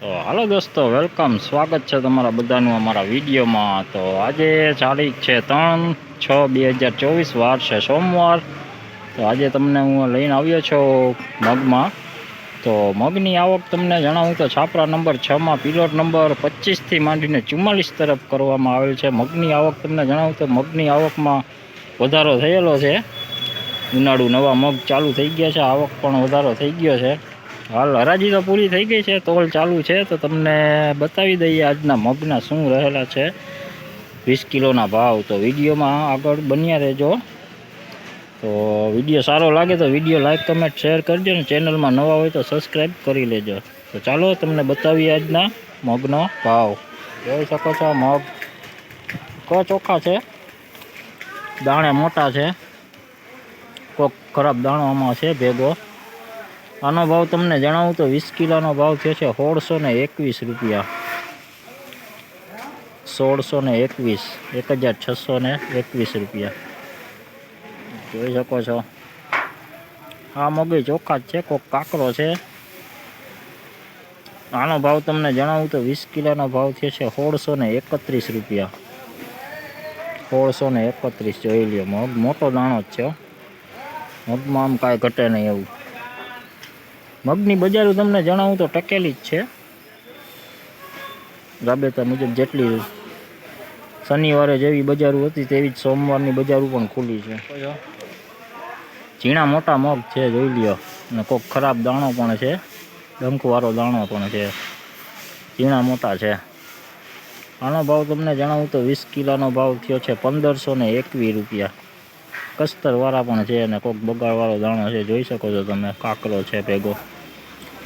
તો હાલો દોસ્તો, વેલકમ, સ્વાગત છે તમારા બધાનું અમારા વિડીયોમાં। તો આજે તારીખ છે 3/6/2024, વાર છે સોમવાર। તો આજે તમને હું લઈને આવ્યો છું મગમાં। તો મગની આવક તમને જણાવું તો છાપરા નંબર 6માં પિલોટ નંબર 25થી માંડીને 44 તરફ કરવામાં આવેલ છે। મગની આવક તમને જણાવું તો મગની આવકમાં વધારો થયેલો છે। ઉનાળુ નવા મગ ચાલુ થઈ ગયા છે, આવક પણ વધારો થઈ ગયો છે। હાલ હરાજી તો પૂરી થઈ ગઈ છે, તોલ ચાલુ છે। તો તમને બતાવી દઈએ આજના મગના શું રહેલા છે 20 કિલોના ભાવ। તો વિડીયોમાં આગળ બન્યા રહેજો। તો વિડીયો સારો લાગે તો વિડીયો લાઈક કમેન્ટ શેર કરજો ને ચેનલમાં નવા હોય તો સબસ્ક્રાઈબ કરી લેજો। તો ચાલો તમને બતાવીએ આજના મગનો ભાવ। જોઈ શકો છો મગ ચોખ્ખા છે, દાણે મોટા છે, કોક ખરાબ દાણો આમાં છે ભેગો। આનો ભાવ તમને જણાવું તો 20 કિલોનો ભાવ થયો છે 1621 રૂપિયા। 1621, 1621 રૂપિયા જોઈ શકો છો। આ મગ ચોખ્ખા જ છે, કોક કાકરો છે। આનો ભાવ તમને જણાવું તો 20 કિલોનો ભાવ થયો છે 1631 રૂપિયા। 1631 જોઈ લ્યો, મગ મોટો દાણો જ છે, મગમાં આમ કાંઈ ઘટે નહીં એવું। મગની બજારો તમને જણાવું તો ટકેલી જ છે, રાબેતા મુજબ જેટલી શનિવારે જેવી બજારો હતી તેવી જ સોમવારની બજારો પણ ખુલ્લી છે। ઝીણા મોટા મગ છે જોઈ લ્યો, અને કોઈક ખરાબ દાણો પણ છે, ડંખવાળો દાણો પણ છે, ઝીણા મોટા છે। આનો ભાવ તમને જણાવું તો 20 કિલોનો ભાવ થયો છે 1521 રૂપિયા। કસ્તરવાળા પણ છે અને કોઈક બગાડવાળો દાણો છે, જોઈ શકો છો તમે, કાકરો છે ભેગો।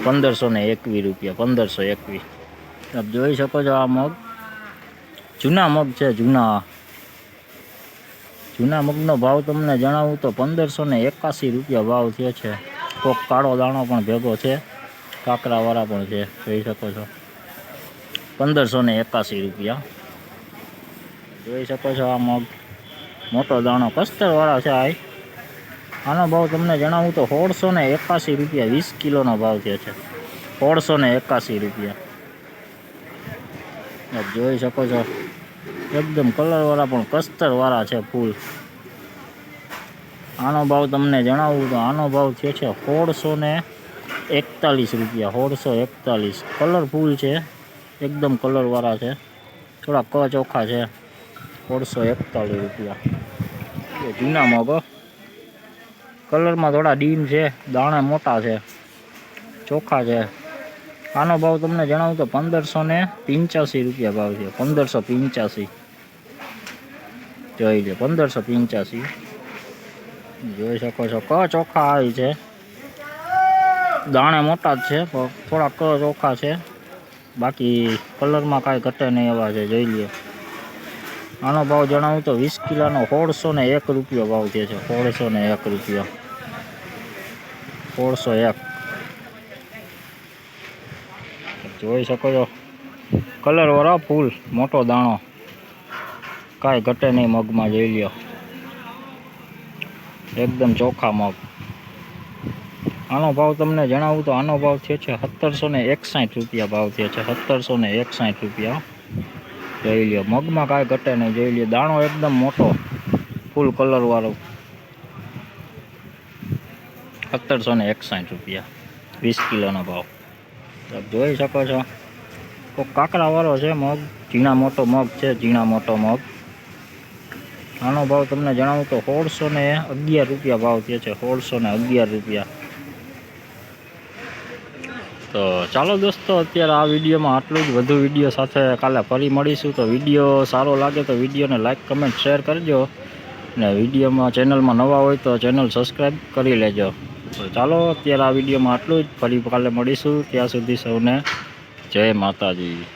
1521 રૂપિયા, 1521 આપ જોઈ શકો છો। આ મગ જૂના મગ છે, જૂના મગનો ભાવ તમને જણાવું તો 1581 રૂપિયા ભાવ થયો છે। કોક કાળો દાણો પણ ભેગો છે, કાકરાવાળા પણ છે, જોઈ શકો છો। 1581 રૂપિયા જોઈ શકો છો। આ મગ મોટો દાણો કસ્તરવાળા છે। આનો ભાવ તમને જણાવું તો 1681 રૂપિયા 20 કિલોનો ભાવ થયો છે, 1681 રૂપિયા આપ જોઈ શકો છો। એકદમ કલરવાળા પણ કસ્તરવાળા છે ફૂલ। આનો ભાવ તમને જણાવું તો આનો ભાવ થયો છે 1641 રૂપિયા, 1641 કલરફુલ છે, એકદમ કલરવાળા છે, થોડા ચોખ્ખા છે। 1641 રૂપિયા જૂના મગ, કલરમાં થોડા ડીમ છે, દાણા મોટા છે, ચોખ્ખા છે। આનો ભાવ તમને જણાવું તો 1585 રૂપિયા ભાવ છે, 1585 જોઈ લો, 1585 જોઈ શકો છો। ચોખ્ખા આવી છે, દાણે મોટા જ છે, થોડા ચોખ્ખા છે, બાકી કલરમાં કાંઈ ઘટે નહીં એવા છે, જોઈ લ્યો। આનો ભાવ જણાવું તો 20 કિલોનો 1601 રૂપિયા ભાવ થયો છે, 1601 રૂપિયા, 1601 જોઈ શકો છો। કલરવાળા ફૂલ, મોટો દાણો, કાંઈ ઘટે નહીં મગમાં, જોઈ લ્યો, એકદમ ચોખ્ખા મગ। આનો ભાવ તમને જણાવું તો આનો ભાવ થયો છે 1761 રૂપિયા ભાવ થયો છે, 1761 રૂપિયા જોઈ લ્યો। મગમાં કાંઈ ઘટે નહીં, જોઈ લ્યો, દાણો એકદમ મોટો ફૂલ કલરવાળો, 1761 રૂપિયા 20 કિલોનો ભાવ જોઈ શકો છો। કોઈક કાકરાવાળો છે મગ, ઝીણા મોટો મગ છે, ઝીણા મોટો મગ। આનો ભાવ તમને જણાવું તો 1611 રૂપિયા ભાવ થયો છે, 1611 રૂપિયા। તો ચાલો દોસ્તો, અત્યારે આ વિડીયોમાં આટલું જ। વધુ વિડીયો સાથે કાલે ફરી મળીશું। તો વિડીયો સારો લાગે તો વિડીયોને લાઈક કમેન્ટ શેર કરજો, ને વિડીયોમાં ચેનલમાં નવા હોય તો ચેનલ સબસ્ક્રાઈબ કરી લેજો। તો ચાલો અત્યારે આ વિડીયોમાં આટલું જ, ફરી કાલે મળીશું, ત્યાં સુધી સૌને જય માતાજી।